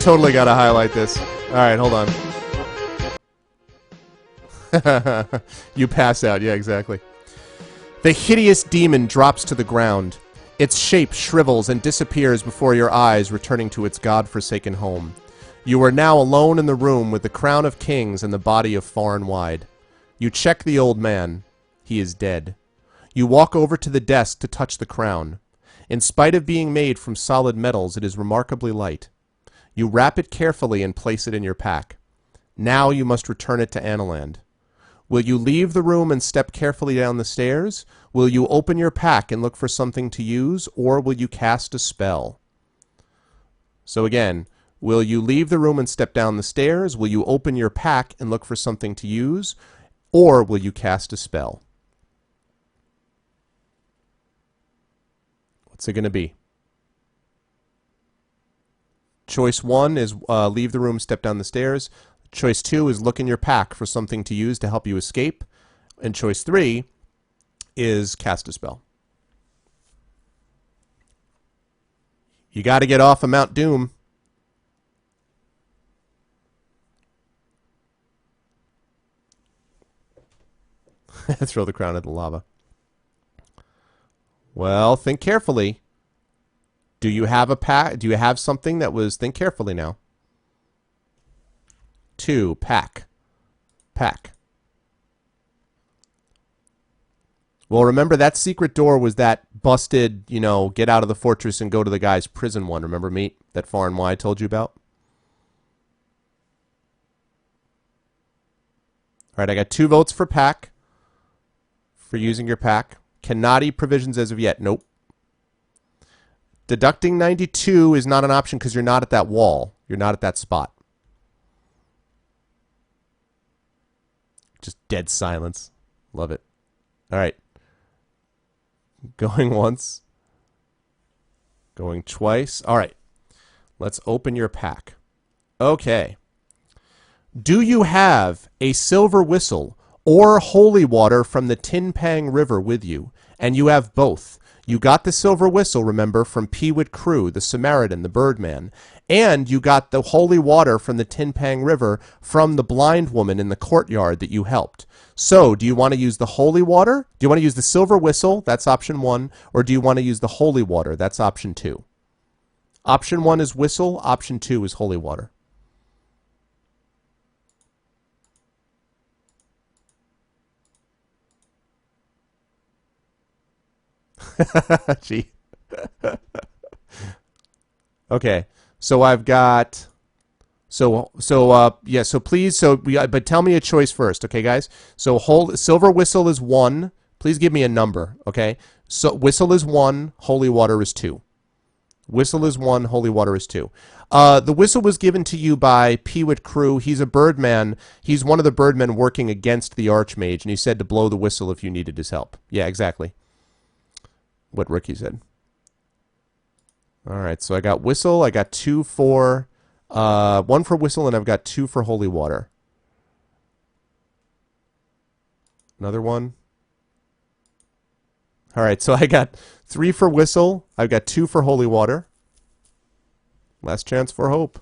A: totally gotta highlight this. Alright, hold on. You pass out, yeah, exactly. The hideous demon drops to the ground. Its shape shrivels and disappears before your eyes, returning to its god-forsaken home. You are now alone in the room with the crown of kings and the body of far and wide. You check the old man. He is dead. You walk over to the desk to touch the crown. In spite of being made from solid metals, it is remarkably light. You wrap it carefully and place it in your pack. Now you must return it to Analand. Will you leave the room and step carefully down the stairs? Will you open your pack and look for something to use, or will you cast a spell? So again, will you leave the room and step down the stairs? Will you open your pack and look for something to use, or will you cast a spell? What's it going to be? Choice 1 is leave the room, step down the stairs. Choice 2 is look in your pack for something to use to help you escape. And choice 3 is cast a spell. You got to get off of Mount Doom. Throw the crown at the lava. Well, think carefully. Do you have a pack? Do you have something that was... Think carefully now. 2, pack. Pack. Well, remember that secret door was that busted, you know, get out of the fortress and go to the guy's prison one. Remember, Meat? That far and wide I told you about? All right, I got 2 votes for pack. For using your pack. Cannot eat provisions as of yet. Nope. Deducting 92 is not an option because you're not at that wall. You're not at that spot. Just dead silence. Love it. All right. Going once. Going twice. All right. Let's open your pack. Okay. Do you have a silver whistle or holy water from the Tinpang River with you? And you have both. You got the silver whistle, remember, from Peewit Crew, the Samaritan, the Birdman. And you got the holy water from the Tinpang River from the blind woman in the courtyard that you helped. So, do you want to use the holy water? Do you want to use the silver whistle? That's option 1. Or do you want to use the holy water? That's option 2. Option 1 is whistle. Option 2 is holy water. Gee. Okay. So I've got so please but tell me a choice first, okay guys? So silver whistle is 1. Please give me a number, okay? So whistle is 1, holy water is 2. Whistle is 1, holy water is 2. The whistle was given to you by Peewit Crew. He's a birdman. He's one of the birdmen working against the Archmage, and he said to blow the whistle if you needed his help. Yeah, exactly. What Ricky said. All right, so I got whistle. I got 2 for 1 for whistle, and I've got 2 for holy water. Another one. All right, so I got 3 for whistle. I've got 2 for holy water. Last chance for hope.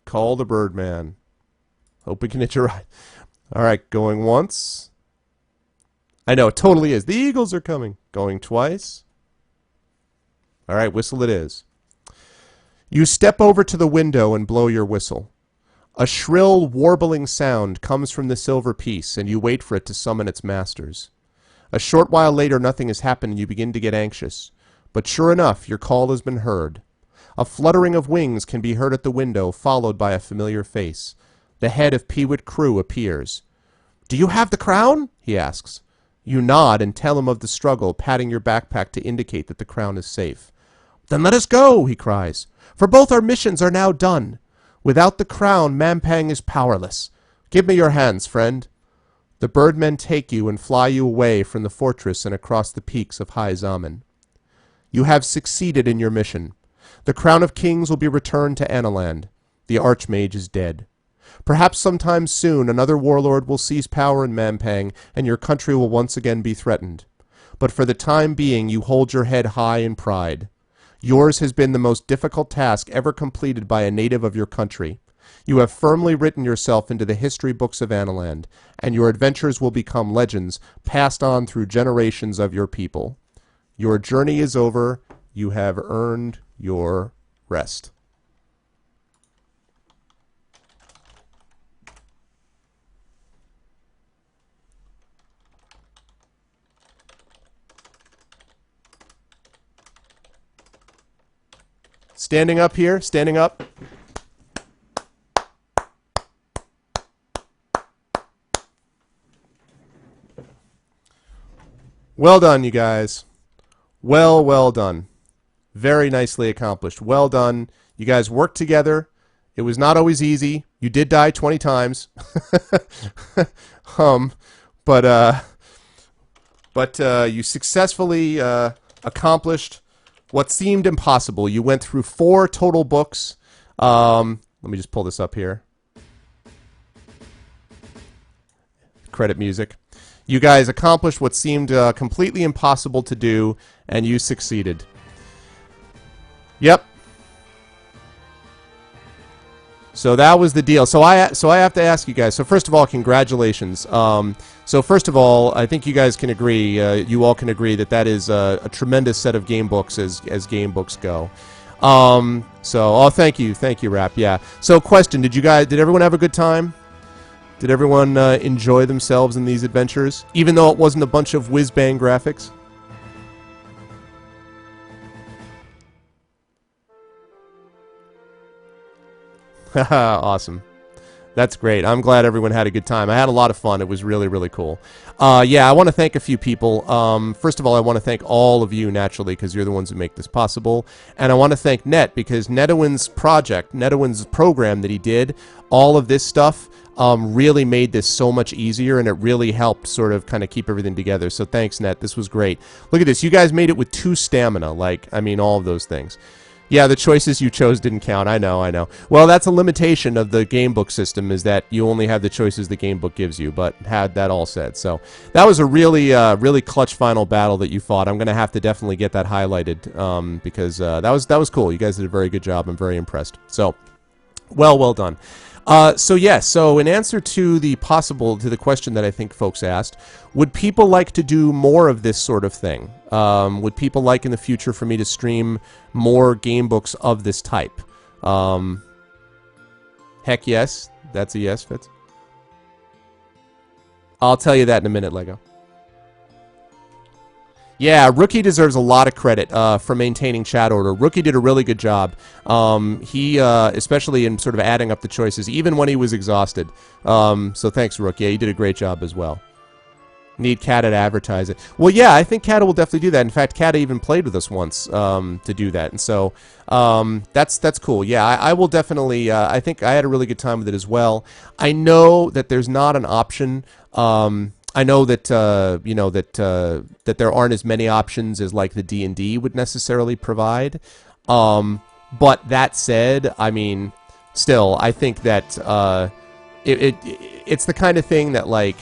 A: Call the Birdman. Hope we can hit your ride. All right, going once. I know, it totally is. The Eagles are coming. Going twice. All right, whistle it is. You step over to the window and blow your whistle. A shrill, warbling sound comes from the silver piece, and you wait for it to summon its masters. A short while later, nothing has happened, and you begin to get anxious. But sure enough, your call has been heard. A fluttering of wings can be heard at the window, followed by a familiar face. The head of Peewit Crew appears. "Do you have the crown?" he asks. You nod and tell him of the struggle, patting your backpack to indicate that the crown is safe. "Then let us go," he cries, "for both our missions are now done. Without the crown, Mampang is powerless. Give me your hands, friend." The birdmen take you and fly you away from the fortress and across the peaks of High Zaman. You have succeeded in your mission. The crown of kings will be returned to Analand. The Archmage is dead. Perhaps sometime soon another warlord will seize power in Mampang, and your country will once again be threatened. But for the time being, you hold your head high in pride. Yours has been the most difficult task ever completed by a native of your country. You have firmly written yourself into the history books of Analand, and your adventures will become legends, passed on through generations of your people. Your journey is over. You have earned your rest. Standing up here, standing up. Well done, you guys. Well done. Very nicely accomplished. Well done. You guys worked together. It was not always easy. You did die 20 times. But you successfully accomplished what seemed impossible. You went through 4 total books. Let me just pull this up here. Credit music. You guys accomplished what seemed completely impossible to do, and you succeeded. Yep. So that was the deal. So I have to ask you guys. So first of all, congratulations. So first of all, I think you guys can agree. You all can agree that that is a tremendous set of game books as game books go. Thank you, Rap. Yeah. So question: Did everyone have a good time? Did everyone enjoy themselves in these adventures, even though it wasn't a bunch of whiz-bang graphics? Awesome. That's great. I'm glad everyone had a good time. I had a lot of fun. It was really, really cool. Yeah, I want to thank a few people. First of all, I want to thank all of you, naturally, because you're the ones who make this possible. And I want to thank Net, because Netawin's project, Netawin's program that he did, all of this stuff, really made this so much easier, and it really helped sort of kind of keep everything together. So thanks, Net. This was great. Look at this. You guys made it with 2 stamina. All of those things. Yeah, the choices you chose didn't count. I know. Well, that's a limitation of the game book system, is that you only have the choices the game book gives you, but had that all said. So that was a really, really clutch final battle that you fought. I'm going to have to definitely get that highlighted because that was cool. You guys did a very good job. I'm very impressed. So, well done. So in answer to the question that I think folks asked, would people like to do more of this sort of thing? Would people like in the future for me to stream more game books of this type? Heck yes. That's a yes, Fitz. I'll tell you that in a minute, Lego. Yeah, Rookie deserves a lot of credit for maintaining chat order. Rookie did a really good job. He, especially in sort of adding up the choices, even when he was exhausted. So thanks, Rookie. Yeah, you did a great job as well. Need Kata to advertise it. Well, yeah, I think Kata will definitely do that. In fact, Kata even played with us once to do that. And so that's cool. Yeah, I will definitely, I think I had a really good time with it as well. I know that there's not an option. I know that that there aren't as many options as like the D&D would necessarily provide. But that said, I mean, still, I think that it's the kind of thing that like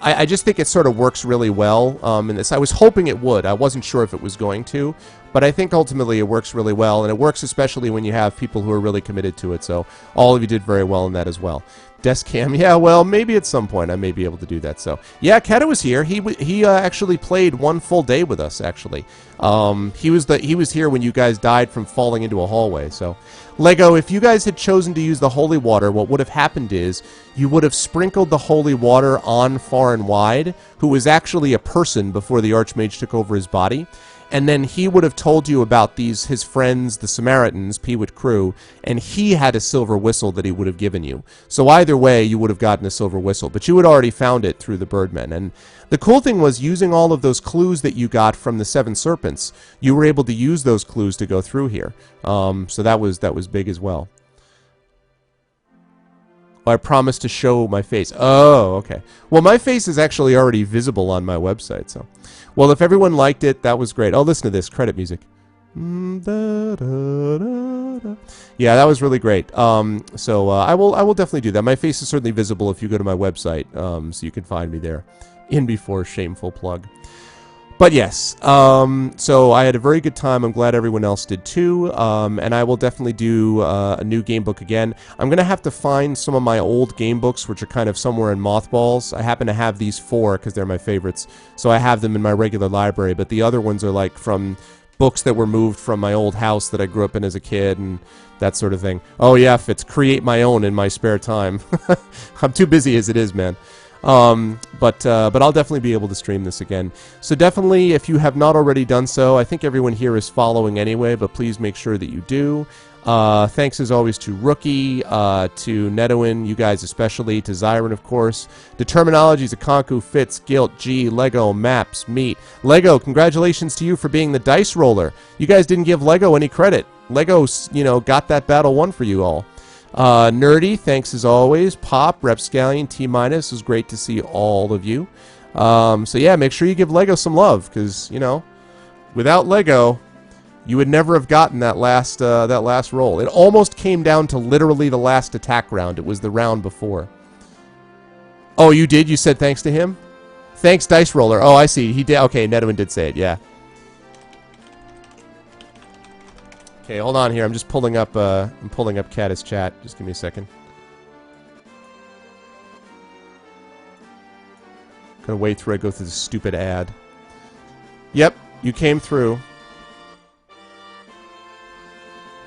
A: I just think it sort of works really well in this. I was hoping it would. I wasn't sure if it was going to, but I think ultimately it works really well, and it works especially when you have people who are really committed to it. So all of you did very well in that as well. Desk cam. Yeah, well, maybe at some point I may be able to do that. So, yeah, Kata was here. He actually played one full day with us. Actually, he was here when you guys died from falling into a hallway. So, Lego, if you guys had chosen to use the holy water, what would have happened is you would have sprinkled the holy water on Far and Wide, who was actually a person before the Archmage took over his body. And then he would have told you about his friends, the Samaritans, Peewit crew, and he had a silver whistle that he would have given you. So either way, you would have gotten a silver whistle, but you had already found it through the Birdmen. And the cool thing was, using all of those clues that you got from the Seven Serpents, you were able to use those clues to go through here. So that was big as well. I promised to show my face. Oh, okay. Well, my face is actually already visible on my website, so... Well, if everyone liked it, that was great. Oh, listen to this. Credit music. Yeah, that was really great. So I will definitely do that. My face is certainly visible if you go to my website, so you can find me there. In before shameful plug. But yes, so I had a very good time. I'm glad everyone else did too. And I will definitely do a new game book again. I'm going to have to find some of my old game books, which are kind of somewhere in mothballs. I happen to have these 4 because they're my favorites. So I have them in my regular library. But the other ones are like from books that were moved from my old house that I grew up in as a kid and that sort of thing. Oh yeah, Fitz, create my own in my spare time. I'm too busy as it is, man. But I'll definitely be able to stream this again. So definitely, if you have not already done so, I think everyone here is following anyway, but please make sure that you do. Thanks as always to Rookie, to Netowin, you guys especially, to Zyron, of course, to Terminologies, Akonku, Fitz, Guilt, G, Lego, Maps, Meat. Lego, congratulations to you for being the dice roller. You guys didn't give Lego any credit. Lego, got that battle won for you all. Nerdy, thanks as always. Pop, Repscallion, T-Minus, it was great to see all of you. So yeah, make sure you give Lego some love, because, without Lego, you would never have gotten that last roll. It almost came down to literally the last attack round. It was the round before. Oh, you did? You said thanks to him? Thanks, Dice Roller. Oh, I see. He did. Okay, Nedwin did say it, yeah. Okay, hold on here. I'm just pulling up Catus chat. Just give me a second. Gonna wait through I go through the stupid ad. Yep, you came through.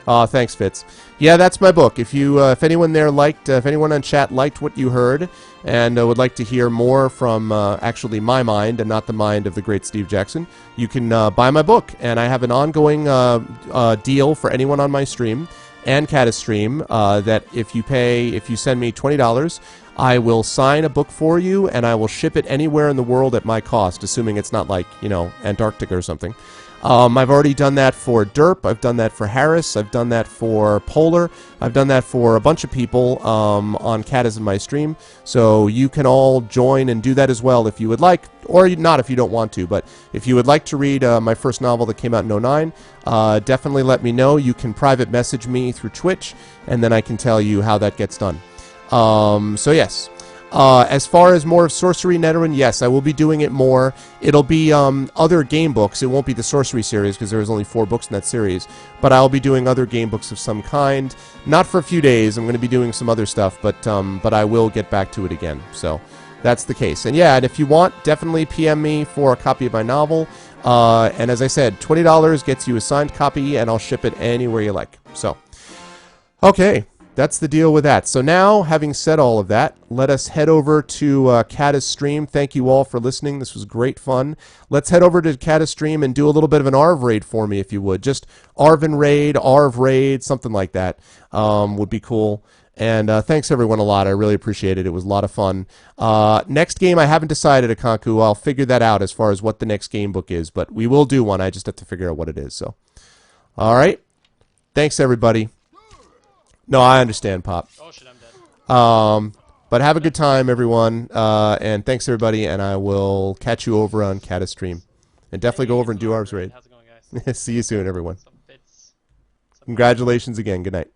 A: Thanks, Fitz. Yeah, that's my book. If anyone there liked, if anyone on chat liked what you heard and would like to hear more from actually my mind and not the mind of the great Steve Jackson, you can buy my book. And I have an ongoing deal for anyone on my stream and Catus stream that if you send me $20, I will sign a book for you and I will ship it anywhere in the world at my cost, assuming it's not like, Antarctica or something. I've already done that for Derp, I've done that for Harris, I've done that for Polar, I've done that for a bunch of people on Catus in my stream, so you can all join and do that as well if you would like, or not if you don't want to, but if you would like to read my first novel that came out in '09, definitely let me know. You can private message me through Twitch, and then I can tell you how that gets done. So yes. As far as more of Sorcery, Netherland, yes, I will be doing it more. It'll be other game books. It won't be the Sorcery series because there was only 4 books in that series. But I'll be doing other game books of some kind. Not for a few days. I'm going to be doing some other stuff, but I will get back to it again. So that's the case. And yeah, and if you want, definitely PM me for a copy of my novel. And as I said, $20 gets you a signed copy, and I'll ship it anywhere you like. So, okay. That's the deal with that. So now, having said all of that, let us head over to Catus stream. Thank you all for listening. This was great fun. Let's head over to Catus stream and do a little bit of an Arv raid for me, if you would. Just Arvin raid, Arv raid, something like that would be cool. And thanks everyone a lot. I really appreciate it. It was a lot of fun. Next game, I haven't decided, Akonku. I'll figure that out as far as what the next game book is. But we will do one. I just have to figure out what it is. So, all right. Thanks, everybody. No, I understand, Pop.
C: Oh shit, I'm dead.
A: But have a good time, everyone. And thanks, everybody. And I will catch you over on Catus stream. And definitely go over and do Arv's raid.
C: How's it going, guys?
A: See you soon, everyone.
C: Some bits.
A: Congratulations again. Good night.